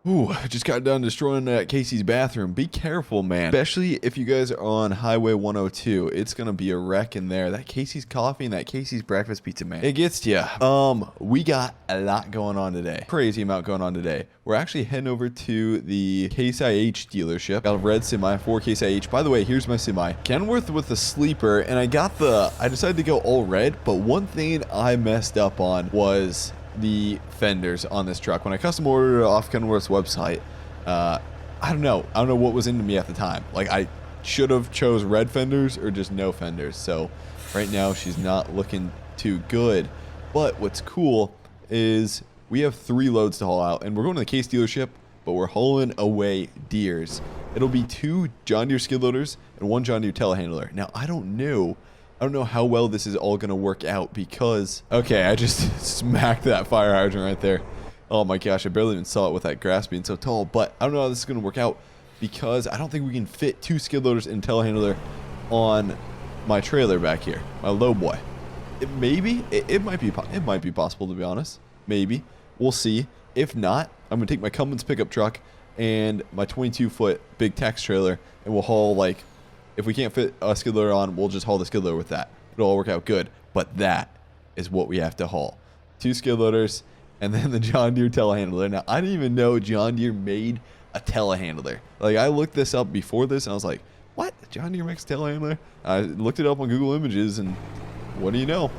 Ooh, I just got done destroying Casey's bathroom. Be careful, man. Especially if you guys are on Highway 102. It's going to be a wreck in there. That Casey's coffee and that Casey's breakfast pizza, man. It gets to you. We got a lot going on today. Crazy amount going on today. We're actually heading over to the Case IH dealership. Got a red semi for Case IH. By the way, here's my semi. Kenworth with the sleeper, and I decided to go all red, but one thing I messed up on was the fenders on this truck. When I custom ordered it off Kenworth's website, I don't know what was into me at the time. Like, I should have chose red fenders or just no fenders. So right now she's not looking too good. But what's cool is we have 3 loads to haul out, and we're going to the Case dealership, but we're hauling away Deeres. It'll be 2 John Deere skid loaders and 1 John Deere telehandler. Now, I don't know how well this is all going to work out because... Okay, I just smacked that fire hydrant right there. Oh my gosh, I barely even saw it with that grass being so tall. But I don't know how this is going to work out because I don't think we can fit 2 skid loaders and telehandler on my trailer back here, my low boy. It might be possible, to be honest. Maybe. We'll see. If not, I'm going to take my Cummins pickup truck and my 22-foot big Tex trailer, and we'll haul, like... If we can't fit a skid loader on, we'll just haul the skid loader with that. It'll all work out good. But that is what we have to haul. 2 skid loaders and then the John Deere telehandler. Now, I didn't even know John Deere made a telehandler. Like, I looked this up before this, and I was like, what? John Deere makes a telehandler? I looked it up on Google Images, and what do you know?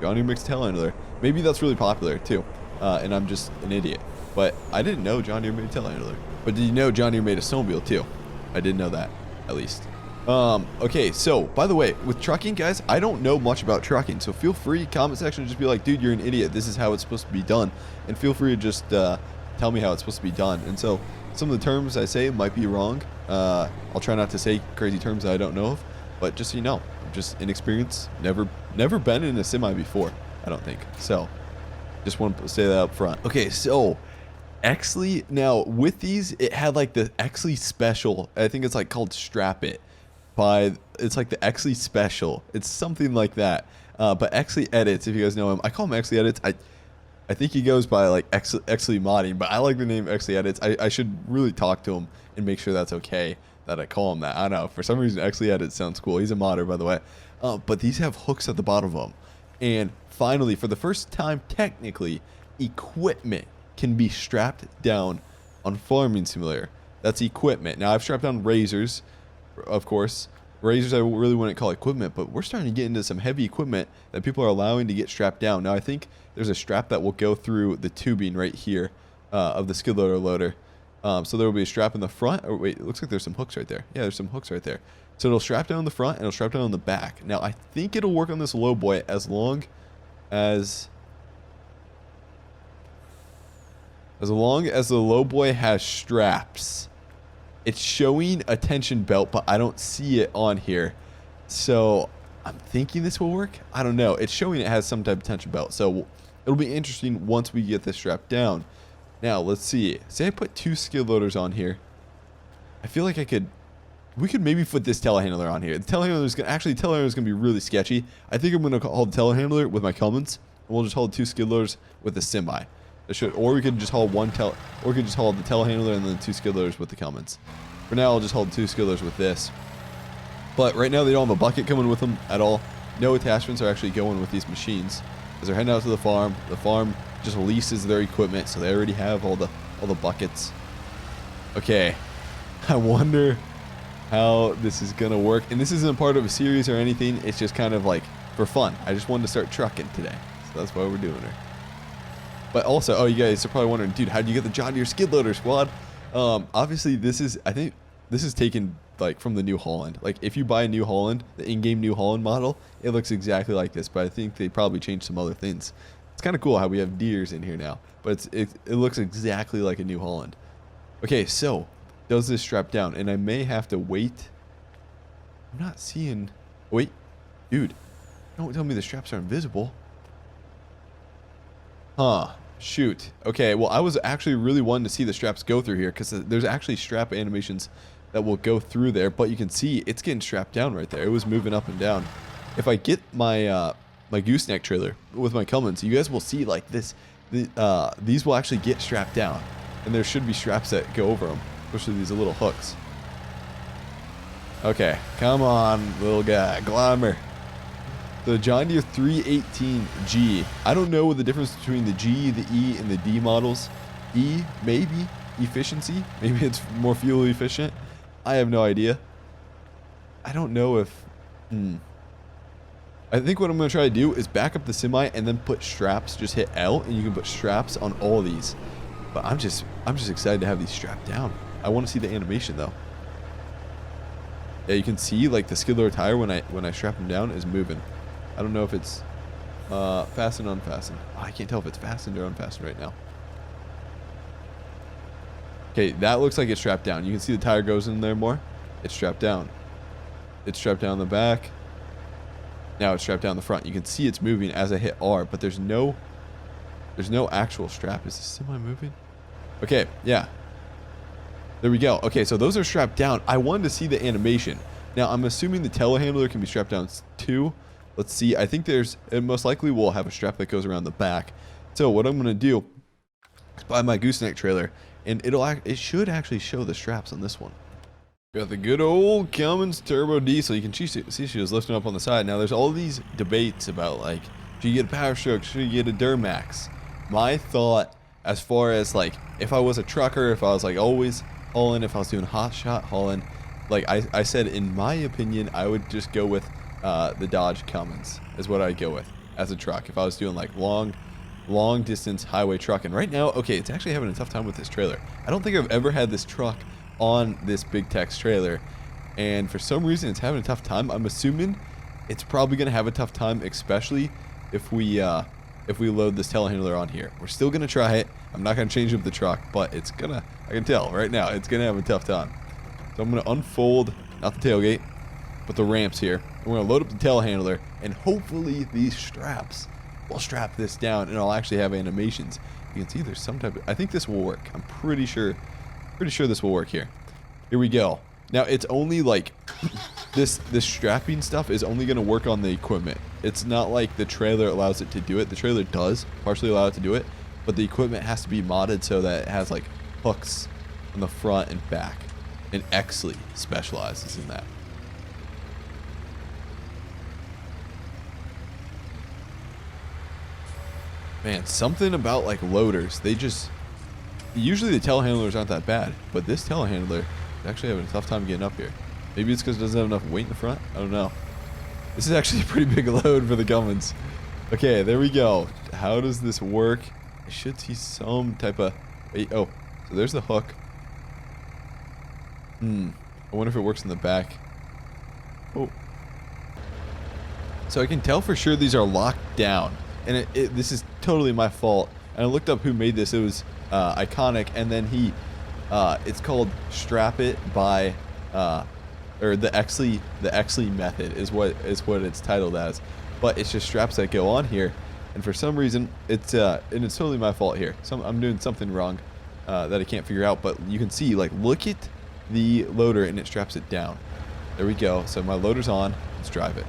John Deere makes a telehandler. Maybe that's really popular, too. And I'm just an idiot. But I didn't know John Deere made a telehandler. But did you know John Deere made a snowmobile, too? I did know that, at least. Okay, so, by the way, with trucking, guys, I don't know much about trucking, so feel free, comment section, just be like, dude, you're an idiot, this is how it's supposed to be done, and feel free to just, tell me how it's supposed to be done. And so, some of the terms I say might be wrong. I'll try not to say crazy terms that I don't know of, but just so you know, I'm just inexperienced, never been in a semi before, I don't think, so, just want to say that up front. Okay, so... Exley, now, with these, it had, like, the Exley Special, I think it's, like, called Strap It. It's like the Exley Special. It's something like that. But Exley Edits, if you guys know him, I call him Exley Edits. I think he goes by like Exley Modding, but I like the name Exley Edits. I should really talk to him and make sure that's okay that I call him that. I don't know. For some reason, Exley Edits sounds cool. He's a modder, by the way. But these have hooks at the bottom of them. And finally, for the first time, technically, equipment can be strapped down on Farming Simulator. That's equipment. Now, I've strapped down razors. Of course, razors I really wouldn't call equipment, but we're starting to get into some heavy equipment that people are allowing to get strapped down. Now, I think there's a strap that will go through the tubing right here of the skid loader. So there will be a strap in the front. Oh, wait, it looks like there's some hooks right there. Yeah, there's some hooks right there. So it'll strap down the front and it'll strap down on the back. Now, I think it'll work on this low boy as long as the low boy has straps. It's showing a tension belt, but I don't see it on here. So I'm thinking this will work. I don't know. It's showing it has some type of tension belt. So it'll be interesting once we get this strapped down. Now, let's see. Say I put 2 skid loaders on here. I feel like we could maybe put this telehandler on here. The telehandler is going to be really sketchy. I think I'm going to haul the telehandler with my Cummins, and we'll just haul 2 skid loaders with the semi. Or we could just haul the telehandler and then 2 skid loaders with the Cummins. For now, I'll just haul 2 skid loaders with this. But right now, they don't have a bucket coming with them at all. No attachments are actually going with these machines because they're heading out to the farm. The farm just leases their equipment, so they already have all the buckets. Okay, I wonder how this is gonna work. And this isn't part of a series or anything. It's just kind of like for fun. I just wanted to start trucking today, so that's why we're doing it. But also, oh, you guys are probably wondering, dude, how do you get the John Deere skid loader squad? Obviously, I think this is taken like from the New Holland. Like if you buy a New Holland, the in-game New Holland model, it looks exactly like this. But I think they probably changed some other things. It's kind of cool how we have Deeres in here now, but it looks exactly like a New Holland. Okay, so does this strap down? And I may have to wait. I'm not seeing. Wait, dude, don't tell me the straps are invisible. Huh. Shoot. Okay, well, I was actually really wanting to see the straps go through here because there's actually strap animations that will go through there, but you can see it's getting strapped down right there. It was moving up and down. If I get my my gooseneck trailer with my Cummins, you guys will see like this. These will actually get strapped down. And there should be straps that go over them, especially these little hooks. Okay, come on, little guy, climber. The John Deere 318G. I don't know the difference between the G, the E, and the D models. E, maybe efficiency. Maybe it's more fuel efficient. I have no idea. I don't know if... I think what I'm going to try to do is back up the semi and then put straps. Just hit L and you can put straps on all of these. But I'm just excited to have these strapped down. I want to see the animation though. Yeah, you can see like the skid loader tire when I strap them down is moving. I don't know if it's fastened or unfastened. Oh, I can't tell if it's fastened or unfastened right now. Okay, that looks like it's strapped down. You can see the tire goes in there more. It's strapped down. It's strapped down the back. Now it's strapped down the front. You can see it's moving as I hit R, but there's no actual strap. Is this semi moving? Okay, yeah. There we go. Okay, so those are strapped down. I wanted to see the animation. Now, I'm assuming the telehandler can be strapped down too. Let's see. I think it most likely will have a strap that goes around the back. So what I'm going to do is buy my gooseneck trailer, and it should actually show the straps on this one. Got the good old Cummins turbo diesel. You can see she was lifting up on the side. Now, there's all these debates about, like, should you get a Power Stroke? Should you get a Duramax? My thought, as far as, like, if I was a trucker, if I was, like, always hauling, if I was doing hot shot hauling, like I said, in my opinion, I would just go with the Dodge Cummins is what I'd go with as a truck. If I was doing, like, long distance highway trucking. Right now, okay, it's actually having a tough time with this trailer. I don't think I've ever had this truck on this Big Tex trailer, and for some reason it's having a tough time. I'm assuming it's probably going to have a tough time, especially if we load this telehandler on here. We're still going to try it. I'm not going to change up the truck, but it's gonna, I can tell right now, it's going to have a tough time. So I'm going to unfold, not the tailgate, but the ramps here. And we're going to load up the telehandler, and hopefully these straps will strap this down, and I'll actually have animations. You can see there's some type of, I think this will work. I'm pretty sure this will work here. Here we go. Now it's only like this strapping stuff is only going to work on the equipment. It's not like the trailer allows it to do it. The trailer does partially allow it to do it, but the equipment has to be modded so that it has like hooks on the front and back. And Exley specializes in that. Man, something about like loaders, they just, usually the telehandlers aren't that bad, but this telehandler is actually having a tough time getting up here. Maybe it's because it doesn't have enough weight in the front. I don't know. This is actually a pretty big load for the Cummins. Okay, there we go. How does this work? I should see some type of... Wait, oh, so there's the hook. I wonder if it works in the back. Oh. So I can tell for sure these are locked down. And this is totally my fault. And I looked up who made this. It was Iconic, and then it's called Strap It by... or the Exley method is what it's titled as, but it's just straps that go on here, and for some reason it's totally my fault here. I'm doing something wrong that I can't figure out. But you can see, like, look at the loader and it straps it down. There we go. So my loader's on. Let's drive it.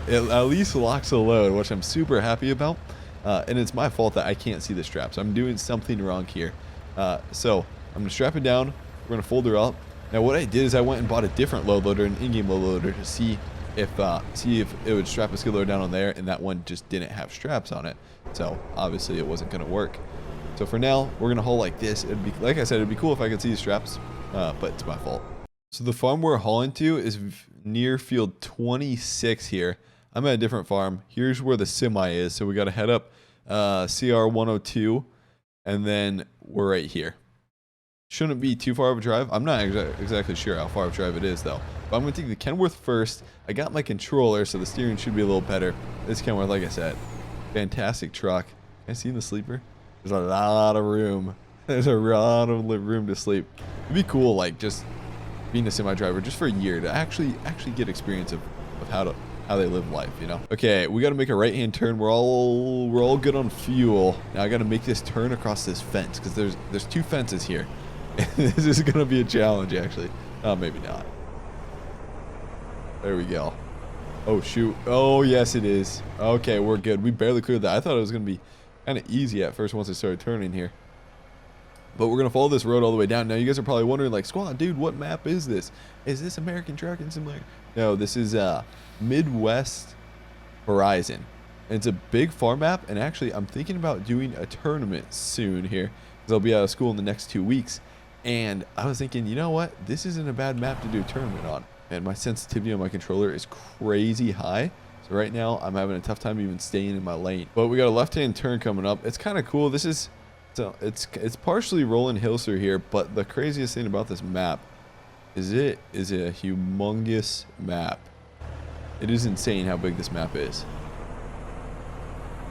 It at least locks the load, which I'm super happy about. And it's my fault that I can't see the straps. I'm doing something wrong here. So I'm gonna strap it down. We're gonna fold her up. Now what I did is I went and bought a different load loader, an in-game load loader, to see if it would strap a skid loader down on there, and that one just didn't have straps on it. So obviously it wasn't gonna work. So for now, we're gonna haul like this. It'd be, like I said, it'd be cool if I could see the straps, but it's my fault. So the farm we're hauling to is near field 26 here. I'm at a different farm. Here's where the semi is. So we got to head up CR 102, and then we're right here. Shouldn't be too far of a drive. I'm not exactly sure how far of a drive it is, though. But I'm going to take the Kenworth first. I got my controller, so the steering should be a little better. This Kenworth, like I said, fantastic truck. Can I see in the sleeper? There's a lot of room. There's a lot of room to sleep. It'd be cool, like, just being a semi-driver just for a year to actually get experience of how they live life, you know. Okay, we got to make a right-hand turn. We're all good on fuel. Now I got to make this turn across this fence because there's two fences here. This is gonna be a challenge, actually. Maybe not. There we go. Oh shoot. Oh yes, it is. Okay, we're good. We barely cleared that. I thought it was gonna be kind of easy at first once I started turning here. But we're going to follow this road all the way down. Now, you guys are probably wondering, like, Squad, dude, what map is this? Is this American Trucking Simulator? No, this is Midwest Horizon. And it's a big farm map. And actually, I'm thinking about doing a tournament soon here, because I'll be out of school in the next 2 weeks. And I was thinking, you know what? This isn't a bad map to do a tournament on. And my sensitivity on my controller is crazy high. So right now, I'm having a tough time even staying in my lane. But we got a left-hand turn coming up. It's kind of cool. This is... So it's partially rolling hills through here, but the craziest thing about this map is it is a humongous map. It is insane how big this map is.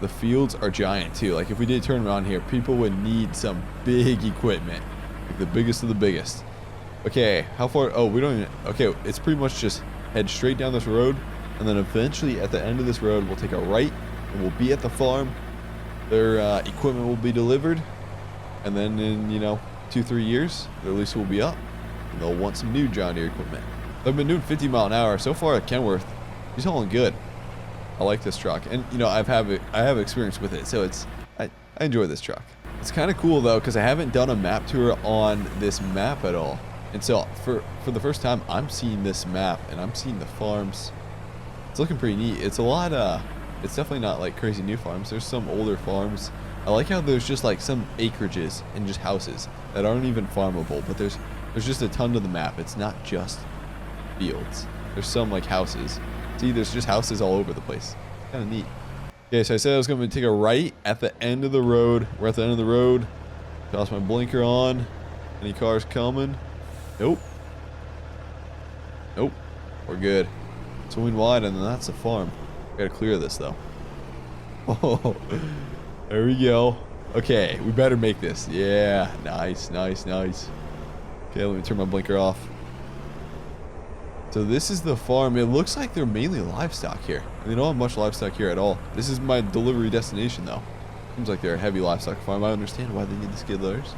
The fields are giant too. Like if we did a tournament on here, people would need some big equipment, like the biggest of the biggest. Okay, how far? Oh, we don't even. Okay, it's pretty much just head straight down this road, and then eventually at the end of this road, we'll take a right, and we'll be at the farm. Their equipment will be delivered, and then in 2-3 years their lease will be up and they'll want some new John Deere equipment. I've been doing 50 mile an hour so far at Kenworth. He's hauling good. I like this truck, and I have experience with it, so I enjoy this truck. It's kind of cool though, because I haven't done a map tour on this map at all, and so for the first time I'm seeing this map and I'm seeing the farms. It's looking pretty neat. It's a lot it's definitely not like crazy new farms. There's some older farms. I like how there's just like some acreages and just houses that aren't even farmable, but there's just a ton to the map. It's not just fields. There's some like houses. See, there's just houses all over the place. Kind of neat. Okay, so I said I was going to take a right at the end of the road. We're at the end of the road. Toss my blinker on. Any cars coming? Nope. Nope. We're good. Swing wide, and then that's the farm. Gotta clear this though. Oh, there we go. Okay, we better make this. Yeah, nice. Okay, let me turn my blinker off. So this is the farm. It looks like they're mainly livestock here. They don't have much livestock here at all. This is my delivery destination though. Seems like they're a heavy livestock farm. I understand why they need the skid loaders.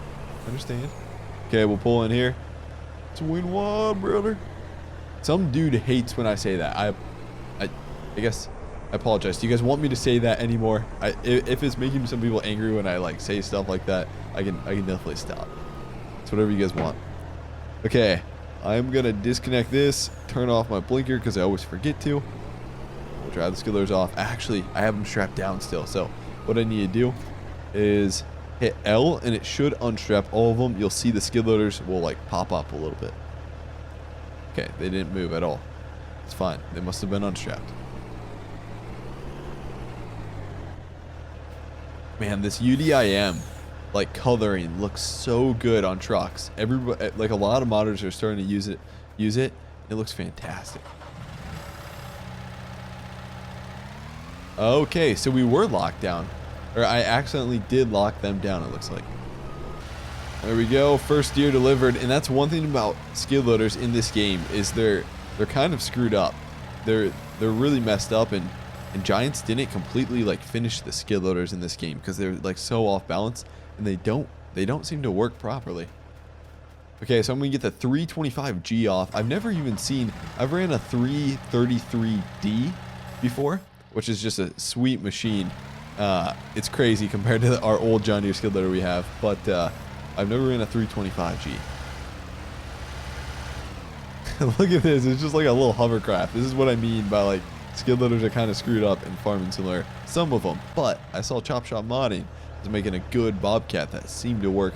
I understand. Okay, we'll pull in here. Swing wide, brother. Some dude hates when I say that. I guess I apologize. Do you guys want me to say that anymore? If it's making some people angry when I like say stuff like that, I can definitely stop. It's whatever you guys want. Okay, I'm gonna disconnect this, turn off my blinker because I always forget to. We'll drive the skid loaders off. Actually, I have them strapped down still. So what I need to do is hit L, and it should unstrap all of them. You'll see the skid loaders will like pop up a little bit. Okay, they didn't move at all. It's fine. They must have been unstrapped. Man, this UDIM like coloring looks so good on trucks. Everybody, like a lot of modders are starting to use it. It looks fantastic. Okay, so we were locked down, or I accidentally did lock them down. It looks like. There we go. First Deere delivered, and that's one thing about skid loaders in this game is they're kind of screwed up. They're really messed up, and Giants didn't completely like finish the skid loaders in this game because they're like so off balance, and they don't seem to work properly. Okay, so I'm gonna get the 325G off. I've never even seen. I've ran a 333D before, which is just a sweet machine. It's crazy compared to our old John Deere skid loader we have, but I've never ran a 325G. Look at this. It's just like a little hovercraft. This is what I mean by like skid loaders are kind of screwed up in Farming Simulator. Some of them. But I saw Chop Shop Modding was making a good Bobcat that seemed to work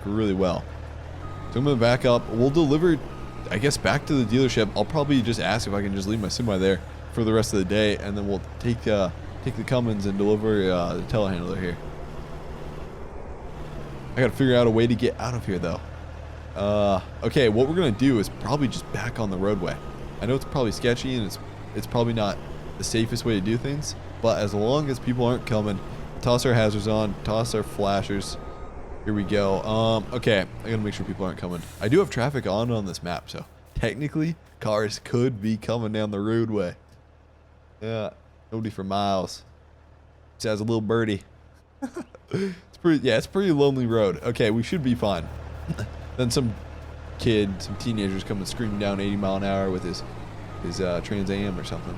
really well. So I'm going to back up. We'll deliver, I guess, back to the dealership. I'll probably just ask if I can just leave my semi there for the rest of the day, and then we'll take the Cummins and deliver the telehandler here. I gotta figure out a way to get out of here though. Okay, what we're gonna do is probably just back on the roadway. I know it's probably sketchy and it's probably not the safest way to do things, but as long as people aren't coming, toss our hazards on, toss our flashers. Here we go. Okay, I gotta make sure people aren't coming. I do have traffic on this map, so technically cars could be coming down the roadway. Yeah, nobody for miles. Besides a little birdie. It's a pretty lonely road. Okay, we should be fine. Then some teenagers coming screaming down 80 mile an hour with his Trans Am or something.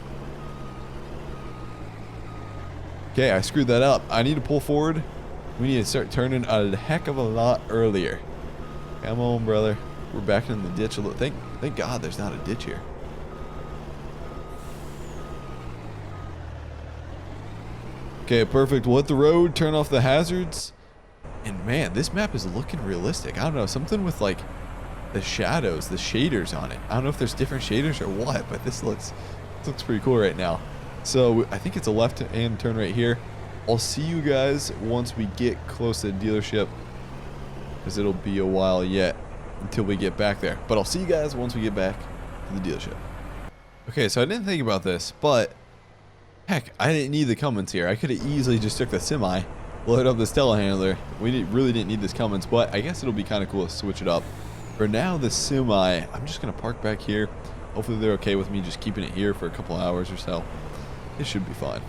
Okay, I screwed that up. I need to pull forward. We need to start turning a heck of a lot earlier. Come on, brother. We're back in the ditch a little. Thank God there's not a ditch here. Okay, perfect. We'll hit the road, turn off the hazards. And man, this map is looking realistic. I don't know, something with like the shadows, the shaders on it. I don't know if there's different shaders or what, but this looks pretty cool right now. So I think it's a left-hand turn right here. I'll see you guys once we get close to the dealership, because it'll be a while yet until we get back there. But I'll see you guys once we get back to the dealership. Okay, so I didn't think about this, but heck, I didn't need the Cummins here. I could have easily just took the semi, load up this telehandler. We really didn't need this Cummins, but I guess it'll be kind of cool to switch it up. For now, the semi, I'm just going to park back here. Hopefully they're okay with me just keeping it here for a couple hours or so. It should be fine.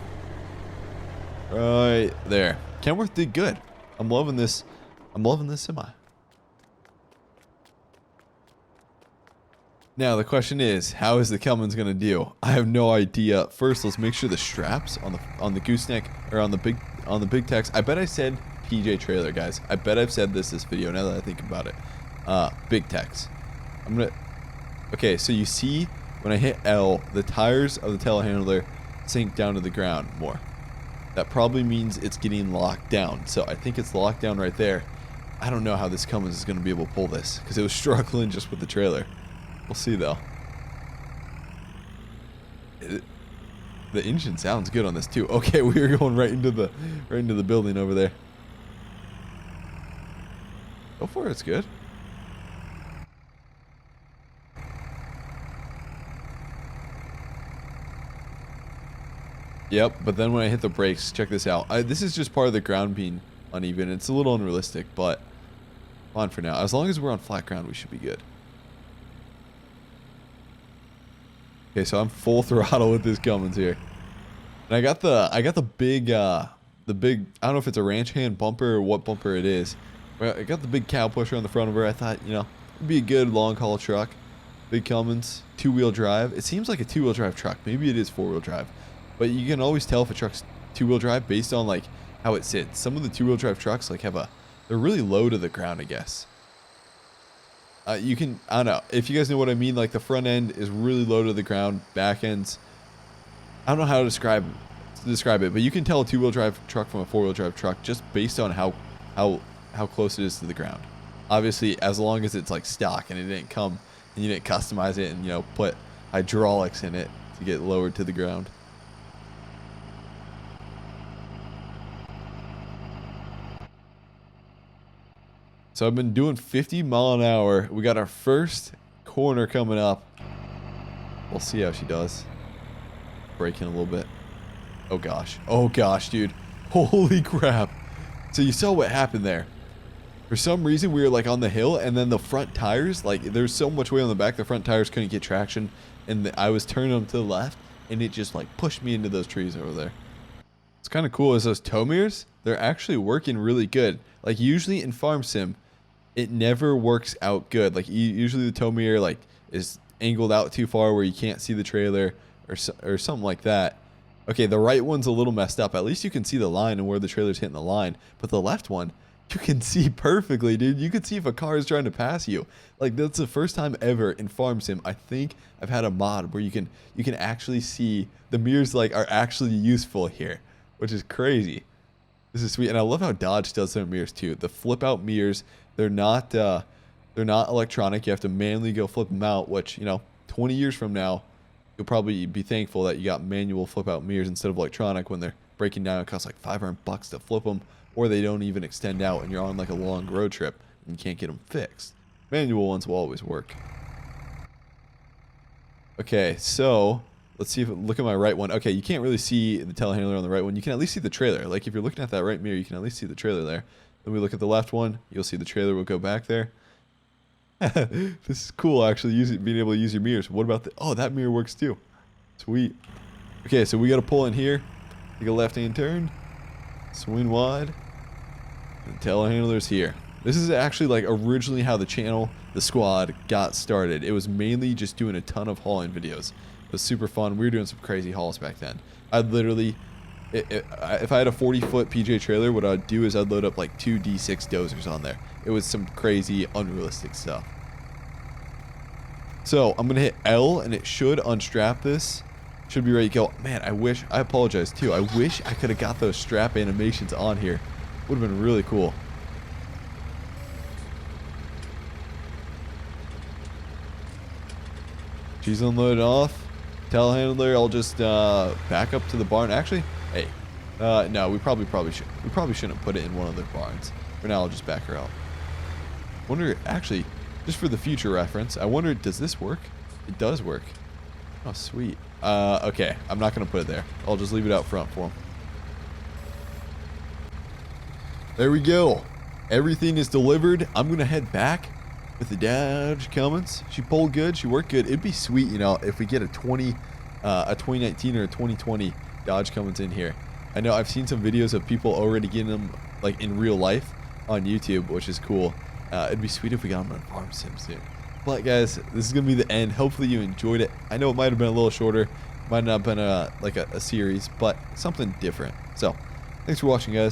Right there. Kenworth did good. I'm loving this semi. Now the question is, how is the Cummins gonna do? I have no idea. First, let's make sure the straps on the gooseneck or on the big text. I bet I said PJ trailer, guys. I bet I've said this video now that I think about it. Big text. Okay, so you see when I hit L, the tires of the telehandler sink down to the ground more. That probably means it's getting locked down. So I think it's locked down right there. I don't know how this Cummins is gonna be able to pull this because it was struggling just with the trailer. We'll see though. The engine sounds good on this too. Okay, we are going right into the building over there. Go for it, it's good. Yep, but then when I hit the brakes, check this out. This is just part of the ground being uneven. It's a little unrealistic, but on for now. As long as we're on flat ground, we should be good. Okay, so I'm full throttle with this Cummins here. And I got the big I don't know if it's a ranch hand bumper or what bumper it is. But I got the big cow pusher on the front of her. I thought, you know, it'd be a good long haul truck. Big Cummins, 2-wheel drive. It seems like a 2-wheel drive truck. Maybe it is 4-wheel drive. But you can always tell if a truck's 2-wheel drive based on like how it sits. Some of the 2-wheel drive trucks like they're really low to the ground, I guess. You can, I don't know, if you guys know what I mean, like the front end is really low to the ground, back ends, I don't know how to describe it, but you can tell a 2-wheel drive truck from a 4-wheel drive truck just based on how close it is to the ground. Obviously, as long as it's like stock and it didn't come and you didn't customize it and, you know, put hydraulics in it to get lowered to the ground. So I've been doing 50 mile an hour. We got our first corner coming up. We'll see how she does. Braking a little bit. Oh gosh. Oh gosh, dude. Holy crap. So you saw what happened there. For some reason, we were like on the hill and then the front tires, like there's so much weight on the back, the front tires couldn't get traction. And I was turning them to the left and it just like pushed me into those trees over there. What's kind of cool is those tow mirrors, they're actually working really good. Like usually in Farm Sim, it never works out good. Like usually the tow mirror like is angled out too far where you can't see the trailer or something like that. Okay, the right one's a little messed up. At least you can see the line and where the trailer's hitting the line. But the left one, you can see perfectly, dude. You can see if a car is trying to pass you. Like that's the first time ever in Farm Sim I think I've had a mod where you can actually see the mirrors like are actually useful here, which is crazy. This is sweet, and I love how Dodge does their mirrors too. The flip out mirrors, they're not electronic. You have to manually go flip them out, which, you know, 20 years from now, you'll probably be thankful that you got manual flip out mirrors instead of electronic. When they're breaking down, it costs like $500 to flip them, or they don't even extend out and you're on like a long road trip and you can't get them fixed. Manual ones will always work. Okay, so let's see if look at my right one. Okay, you can't really see the telehandler on the right one. You can at least see the trailer. Like if you're looking at that right mirror, you can at least see the trailer there. Then we look at the left one, you'll see the trailer will go back there. This is cool actually, being able to use your mirrors. What about oh, that mirror works too. Sweet. Okay, so we got to pull in here, take a left-hand turn, swing wide, and telehandler's here. This is actually like originally how the channel, the squad, got started. It was mainly just doing a ton of hauling videos. It was super fun. We were doing some crazy hauls back then. I'd literally If I had a 40-foot PJ trailer, what I'd do is I'd load up like 2 D6 dozers on there. It was some crazy, unrealistic stuff. So I'm gonna hit L, and it should unstrap this. Should be ready to go. Man, I apologize too. I wish I could have got those strap animations on here. Would have been really cool. She's unloaded off. Telehandler, I'll just back up to the barn. Actually, hey, no, we probably shouldn't put it in one of the barns. For now, I'll just back her out. Wonder, actually, just for the future reference, I wonder, does this work? It does work. Oh, sweet. Okay, I'm not gonna put it there. I'll just leave it out front for him. There we go. Everything is delivered. I'm gonna head back with the Dodge Cummins. She pulled good. She worked good. It'd be sweet, you know, if we get a 2019 or a 2020 Dodge Cummins in here. I know I've seen some videos of people already getting them like in real life on YouTube, which is cool. It'd be sweet if we got them on Farm Sim soon. But guys, this is gonna be the end. Hopefully you enjoyed it. I know it might have been a little shorter, might not have been like a series, but something different. So thanks for watching, guys.